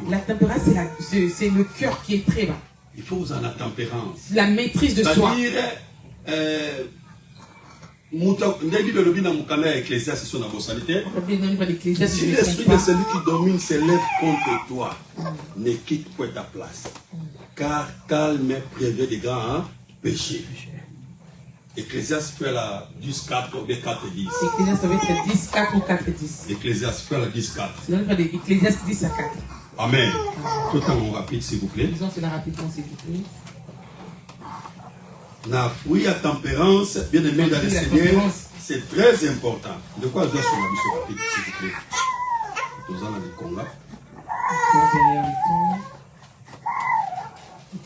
La tempérance, c'est le cœur qui est très bas. Il faut vous en la tempérance. La maîtrise de soi. Si l'esprit de celui qui domine s'élève contre toi, ne quitte pas ta place. Car calme prévient des grands péchés. Ecclésiaste fait la 10, 4 ou 4, 10. Ecclésiaste va être 10, 4 ou 4, 10. Ecclésiaste fait la 10, 4. C'est donc Ecclésiaste 10 à 4. Amen. Tout en rapide, s'il vous plaît. Disons cela rapidement, s'il vous plaît. La fruit à tempérance, bien aimé dans le Seigneur, c'est très important. De quoi je dois sur la mission rapide, s'il vous plaît. Nous allons aller Conga.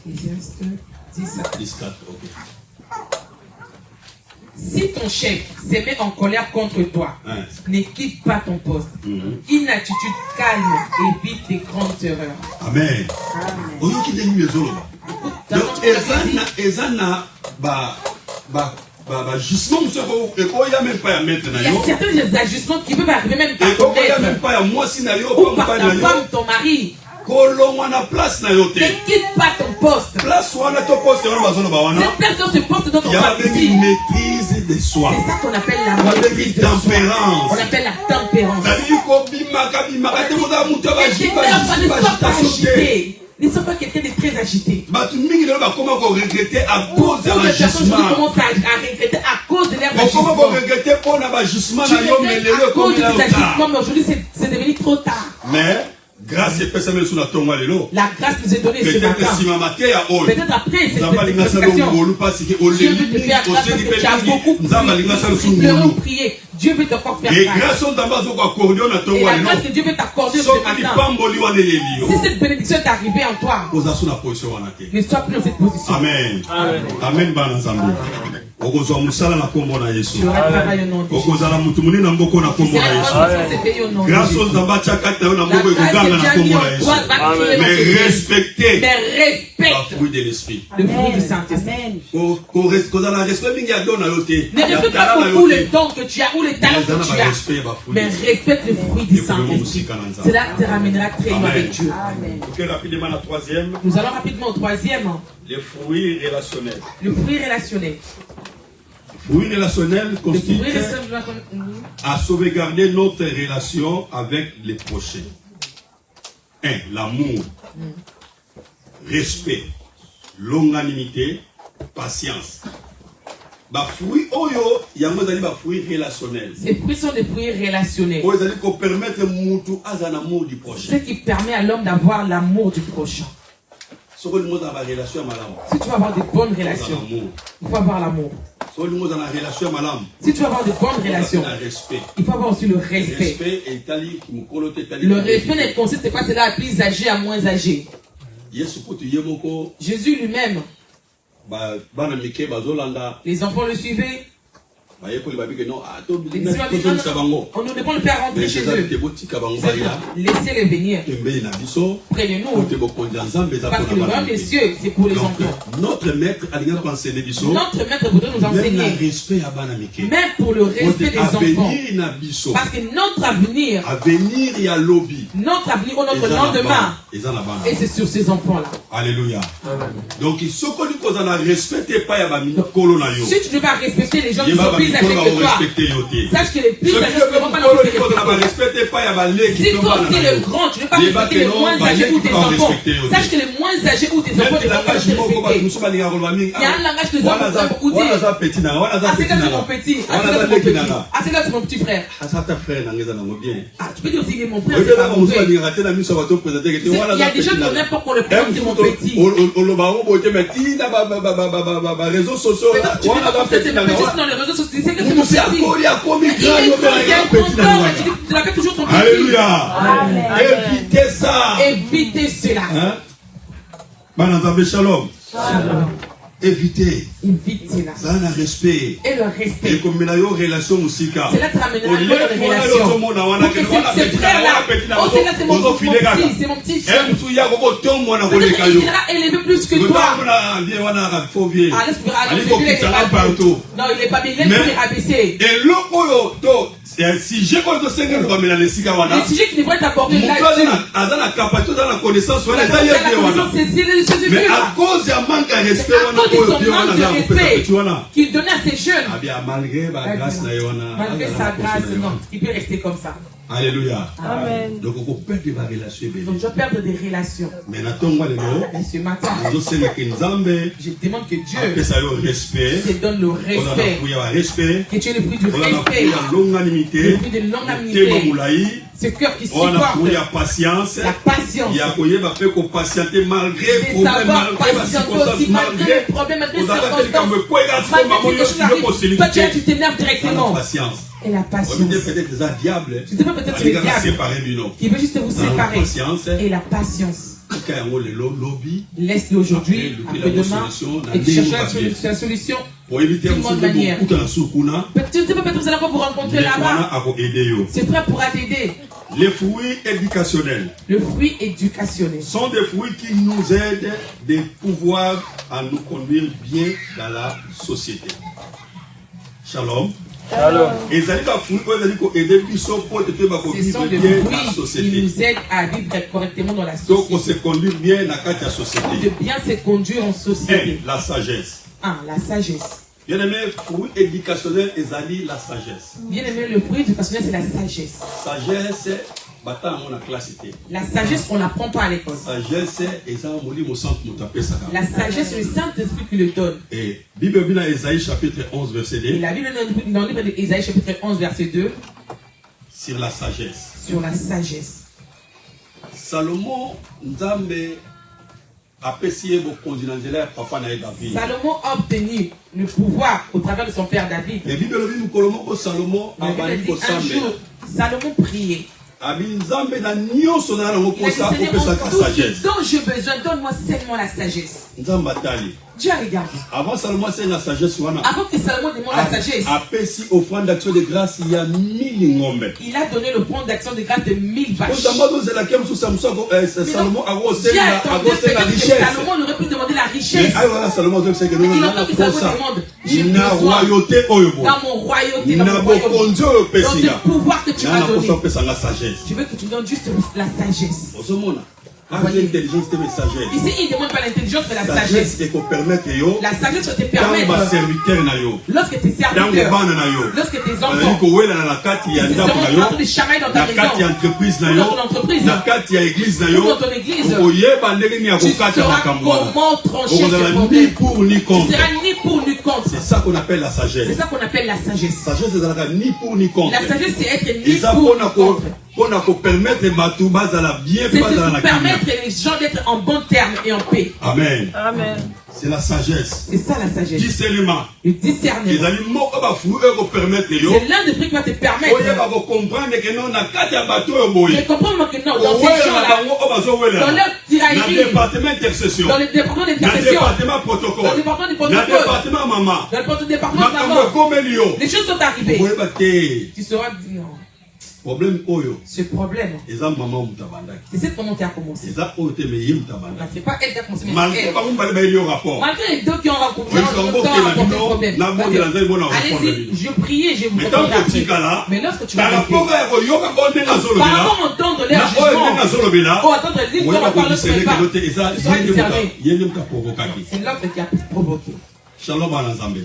Ecclésiaste 10 à 4. 10, 4, ok. Si ton chef se met en colère contre toi, ne quitte pas ton poste. Une attitude calme évite des grandes erreurs. Amen. Donc, il y a certains ajustements qui peuvent arriver même par ton maître ou par ta femme, ton mari. Ne quitte pas ton poste. Cette place dans ce poste dont on parle ici. Maîtrise de soi. C'est ça qu'on appelle la maîtrise de soi. On appelle la tempérance. Ne sois pas quelqu'un de très agité. Beaucoup de personnes commencent à regretter à cause de leur agissement. Tu regrettes à cause de tes agissements, mais aujourd'hui c'est devenu trop tard. Mais grâce et paix, la grâce nous est donnée ce matin. Peut-être après cette prédication, Dieu veut te faire grâce parce que tu as beaucoup prié. Dieu veut te faire grâce. Et la grâce que Dieu veut t'accorder ce matin. Si cette bénédiction est arrivée en toi, ne sois plus dans cette position. Amen. Amen. Tu auras travaillé au nom de Jésus. Grâce aux mais respectez le fruit de l'esprit. Le fruit du Saint-Esprit. Ne respecte pas beaucoup le don que tu as ou les talents que tu as, mais respecte le fruit du Saint-Esprit. Cela te ramènera très loin avec Dieu. Nous allons rapidement au troisième. Les fruits relationnels. Le fruit relationnel. Le fruit relationnel consiste à sauvegarder notre relation avec les prochains. 1. L'amour, respect, longanimité, patience. fruits oyo yango zali ba fruits relationnels. Ces fruits sont des fruits relationnels. Oyo zali ko permettre mutu azana amour du prochain. Ce qui permet à l'homme d'avoir l'amour du prochain. Si tu veux avoir de bonnes relations, il faut avoir l'amour. Si tu veux avoir de bonnes relations, il faut avoir aussi le respect. Le respect ne consiste pas cela à plus âgé à moins âgé. Jésus lui-même, les enfants le suivaient. On nous demande de faire rentrer chez eux. Laissez-les venir. Prenez-nous. Parce que le royaume des cieux, c'est pour les enfants. Notre maître voudrait nous enseigner. Même pour le respect des enfants. Parce que notre avenir, notre avenir ou notre lendemain, et c'est sur ces enfants-là. Alléluia. Donc, si tu ne vas pas respecter les gens qui sont plus âgés que toi, sache que les plus âgés ne vont pas nous respecter. Si toi aussi le grand, tu ne veux pas respecter les moins âgés ou tes enfants, sache que les moins âgés ou tes enfants ne vont pas te respecter. Il y a un langage que les enfants ont écouté. Ah, c'est là c'est mon petit. Ah, c'est là c'est mon petit frère. Ah, tu peux dire aussi il est mon frère. Il y a des gens qui n'ont même pas qu'on le présente, c'est mon petit. Réseaux sociaux. Tu peux pas penser c'est mon petit dans les réseaux sociaux. C'est que c'est mon petit. Alléluia. Évitez ça. Évitez cela. Shalom. Évitez. Évitez-la. Ça a un respect. Et le respect. Et comme il y a une relation aussi. Cela te ramènera une bonne relation. Pour que ces frères-là, oh c'est là c'est mon petit, c'est mon petit chien. Peut-être qu'il sera élevé plus que toi. Ah, laisse-moi partout. Non, il n'est pas bien, laisse-moi les rabaisser. Et l'autre, si j'ai pas de Seigneur, le sujet qui devrait t'apporter là, la capacité, la connaissance, mais à cause d'un manque de respect, qu'il donnait à ces jeunes, malgré sa grâce, non, il peut rester comme ça. Alléluia. Amen. Donc on peut perdre des relations. Donc je perds des relations. Mais ce matin, je demande que Dieu te donne le respect. Que tu aies le fruit du respect. Le fruit de longanimité. Ce cœur qui supporte. La patience. De savoir patienter malgré les problèmes, malgré les circonstances. Toi tu t'énerves directement. Et la patience. Tu peux peut-être le diable qui veut juste vous séparer. Et la patience. Laisse-le aujourd'hui, après-demain, et tu cherches la solution d'une bonne manière. Tu ne sais pas peut-être vous pour rencontrer là-bas. C'est prêt pour t'aider. Les fruits éducationnels. Le fruit éducationnel sont des fruits qui nous aident de pouvoir à nous conduire bien dans la société. Shalom. Shalom. Et ça dit que fruits ce sont des fruits qui nous aident à vivre correctement dans la société. Donc on se conduire bien dans la société. De bien se conduire en société. La sagesse. La sagesse. Bien aimé, fruit éducationnel et zali la sagesse. Bien aimé, le fruit éducationnel c'est la sagesse. Sagesse. La sagesse, on n'apprend pas à l'école. La sagesse, c'est le Saint-Esprit qui le donne. Et Bible dans Ésaïe chapitre 11 verset 2. Et la Bible dans le livre d'Ésaïe chapitre 11 verset 2. Sur la sagesse. Sur la sagesse. Salomon Nzambe a Salomon a obtenu le pouvoir au travers de son père David. Et Bible dit un jour, Salomon priait. Il a dit, dont j'ai besoin, donne-moi seulement la sagesse. Dieu a regardé. Avant Salomon c'est la sagesse. Avant que Salomon demande la sagesse, offrande d'action de grâce, il y a 1000 ngombe. Il a donné l'offrande d'action de grâce de 1000 vaches. Salomon aurait pu demander la richesse. Il entend que Salomon demande la royauté, dans mon royauté, dans le pouvoir que tu m'as donné. Tu veux que tu donnes juste la sagesse. Intelligence et sagesse. Ici, il ne demande pas l'intelligence, mais la sagesse. Sagesse est pour permettre yo. La sagesse te Dans permet, ma serviteur na yo. lorsque tes Dans serviteurs, bana na yo. lorsque tes Bazali enfants, kowela na kati ya ils ndako na seront yo. en train de chamailler dans ta Na kati ya maison, entreprise na dans yo. ton entreprise, Na kati ya église na yo. dans ton église. Okoyeba ndenge ni ya Tu kokata sauras makambo wana. comment trancher ce Okozala ni problème. pour ni Tu contre. seras ni pour ni contre. C'est ça qu'on appelle la C'est sagesse. ça qu'on appelle la sagesse. Sagesse ezalaka ni pour ni contre. La sagesse, c'est être ni Eza pour ni contre. mpona kopermettre bato bazala bien C'est pe bazala pour na permettre kimia. les gens d'être en bon terme et en paix. Amen. Amen. C'est la sagesse. C'est ça la sagesse. Discernement. Le discernement. ezali moko bafui oyo kopermettre yo C'est l'un des trucs qui va te permettre oyeba kocomprendre ke non na kati ya bato oyo de boye comprendre que non, dans ces owela na gens-là, bango oyo bazowela dans leur na tiraillerie, département intercession dans le département na d'intercession, département dans le protocole département du na protocole, département mama dans le département de la makambo mort, ekomeli yo les choses sont arrivées. okoyeba te Tu sauras dire, non, problème oyo ce problème, eza mama oyo moto abandaki c'est cette moment qui a commencé. eza oyo te me ye moto Là, abandaki c'est pas elle qui a commencé, mais malgré elle. bango mibale bayeli yo rapport Malgré les deux qui ont rencontré Oyinza le mbokela bino problème. na bondela nzali bona répondre Allez-y, bino je priais, je vous mais tant répondrai après. kotikala Mais lorsque tu par vas rapport répondre, ya koyoka oyo ndenge par azolobela rapport à entendre na leur oyo ndenge jugement, azolobela oh, attendre, dis qu'on va parler sur les pas. oyeba kotisele eza Tu seras discerné. ye nde moto aprovokaki C'est l'autre qui a provoqué. shalom bana nzambe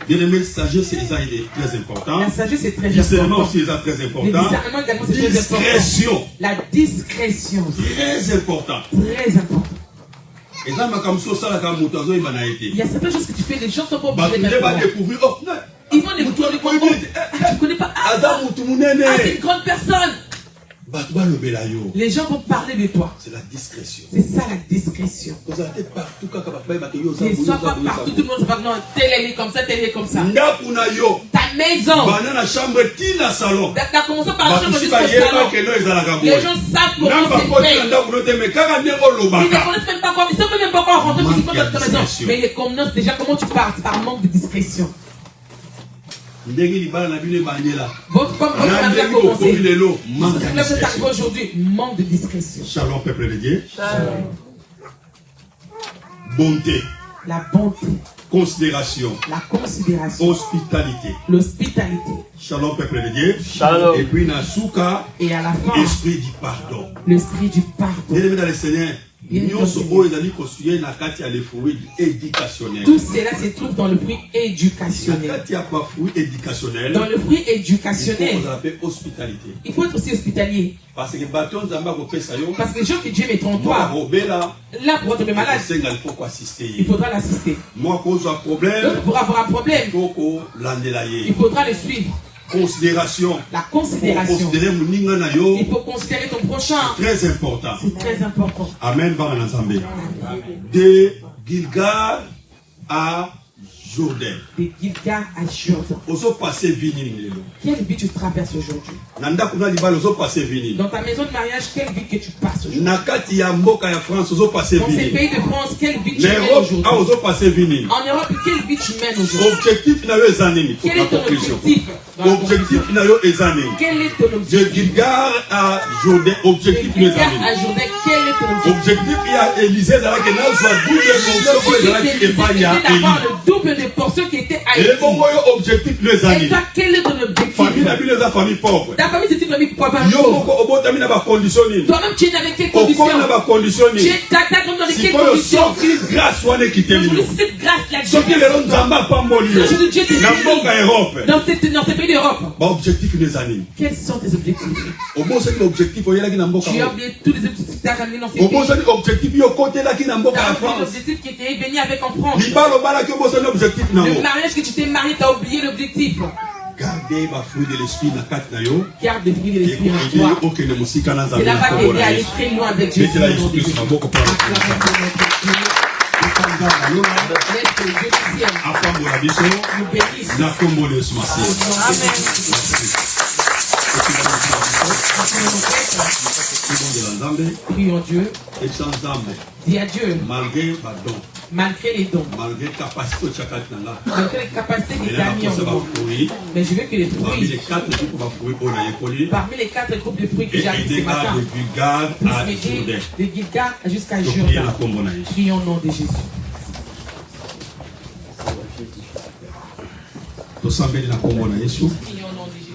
bien-aimé sagesse eza très important La sagesse est très discernement importante. aussi eza très Le important discernement également c'est très important. discrétion La discrétion, très important très important. eza makambo so osalaka moto azoyeba na ye Il te y a certaines choses que tu fais, les gens sont pas bato obligés nde d'être au courant. badécouvrir oh non, Ils vont moto découvrir oyo comment. koyebi ete Ah, tu connais pas. Ah, aza motu monene ah, c'est une grande personne. bato balobela yo Les gens vont parler de toi. c'est la discrétion C'est ça la discrétion. kozala te partout kaka bato bayebaka yo oza Ne boye, sois oza pas boye, partout, oza tout le monde se parle. Non, tel elle est comme ça, tel elle est comme ça. boye. ndako na yo Ta maison. banda na chambre tina salon T'as commencé par la bato chambre si jusqu'au bayeba salon. keno ezalaka Les boye gens savent comment namba c'est koti na fait. ndako no te me kaka ndenge Ils ne olobaka connaissent même pas quoi, ils savent même pas quoi rentrer Manque physiquement dans de ta maison. discrétion. Mais ils connaissent déjà comment tu parles, c'est par manque de discrétion. ndenge libala na bino ebandela Comme votre na mari a ndenge bokomi commencé. lelo manque de C'est là que c'est arrivé discrétion aujourd'hui. Manque de discrétion. shalom peuple de Dieu bonté La bonté, considération la considération, hospitalité l'hospitalité. shalom peuple de Dieu Shalom. et puis na suka Et à la fin, esprit du pardon l'esprit du pardon. bien-aimé dans le Seigneur Bien nyonso aimé. oyo ezali kosuye na kati ya lefruit éducationnel Tout cela se trouve dans le fruit na éducationnel. kati ya bafruit éducationnel Dans le fruit il faut éducationnel, kozala mpe hospitalité il faut être aussi hospitalier. parce que bato nzambe akopesa yo Parce que les gens que Dieu met en moko toi, akobela là pour tomber malade, kosenga il faut koassiste il ye faudra l'assister. moko akozwa problème L'autre pour avoir un il problème, faut kolandela il ye faudra le suivre. considération La pour considération. considérer moninga na yo Il faut considérer ton prochain. très important C'est très important. amen bana na nzambe de Gilgal à Jourdain De Gilgal à Jourdain. ozopase vi nini lelo Quelle vie tu traverses aujourd'hui? na ndako na libala ozopase vi nini Dans ta maison de mariage, quelle vie que tu passes aujourd'hui? na kati ya mboka ya France ozopase Dans vi ces nini pays de France, quelle vie tu na mènes Europe aujourd'hui? awa ozopase vi nini En Europe, quelle vie tu mènes aujourd'hui? objectif na yo eza nini Quel na est ton conclusion objectif? Dans la objectif conclusion? na yo eza nini Quel est ton de objectif? Gilgal à Jourdain De objectif na eza Gilgal nini à Jourdain, quel est ton objectif? objectif ya Élysée ezalaki nazwa double fonction oyo ezalaki epai ya C'était d'avoir Élie le double de portions qui était à Élie. ebongo oyo objectif na eza Et nini toi, quel est ton objectif? famille na bino eza famille pauvre Ta famille, c'est une famille pauvre. yo moko obotami na bacondition nini Toi-même, tu es avec quelles okoli conditions? na bacondition Tu nini es t'attaques dans les quelles sikoyo conditions? soki grâce wana ekiteli Aujourd'hui, yo cette grâce-là, soki lelo nzambe apamboli yo Aujourd'hui, Dieu te na bénit. mboka Europe Dans ces pays d'Europe, baobjectif na eza nini quels sont tes objectifs? obosani baobjectif oyelaki na mboka Tu as Europe oublié tous les objectifs que tu as ramenés dans ces pays. obosani objectif yo okotelaki na Tu mboka as ya oublié France l'objectif qui était béni avec en France. libala obalaki obosani objectif Le nango mariage que tu t'es marié, tu as oublié l'objectif. garde bafruit de l'esprit na kati na yo Garde le fruit de l'esprit en ekoyeli toi. okende mosika na C'est nzambe na là-bas kombo t'aider na à aller Yesu très loin avec Jésus. betela yesu kristo maboko mpo Laisse que Dieu te tienne, apambola biso nous bénisse. na kombo na yesu masiya tobongela nzambe Prions Dieu. esa nzambe Dis à Dieu, malgré badon malgré les dons, malgré capacité otya kati na nga malgré les capacités que tu ena as mis en nakosa nous. bafruit Mais je veux que les parmi les fruits, 4 types bafruit oyo nayekoli parmi les 4 groupes de fruits que j'ai appris ce ekende matin, kaka de Gilgal à puissent Jourdain m'aider de Gilgal jusqu'à toprie na Jourdain. kombo na yesu Prions au nom de Jésus. tosambeli na kombo na yesu Prions au nom de Jésus.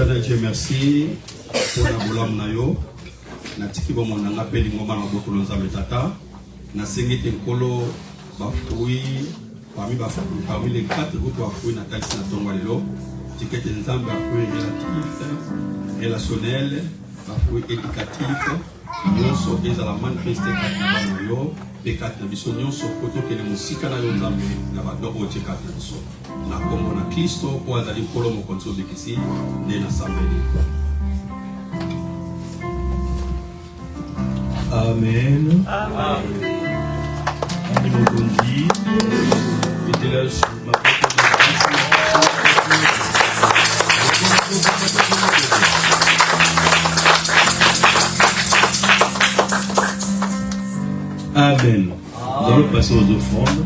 Éternel Dieu, merci pour la bolam na yo. Na tiki bo mon nanga peli ngoma na boko lonza metata. Na sengi te kolo ba fruit parmi les 4 groupes de fruits na taxi na tongo lelo. Tiki te nzamba fruit relatif, relationnel, ba fruit éducatif. Nyonso ezala manifeste kati na yo. Pekat na biso nyonso koto kele musika na yo nzambe na badoko otikata na biso. Na kombo na Kristo po azali kolo mokonzi obikisi nde na sambeli. Amen. Amen. Mokonzi, mettez là sur ma Amen. Nous allons passer aux offrandes.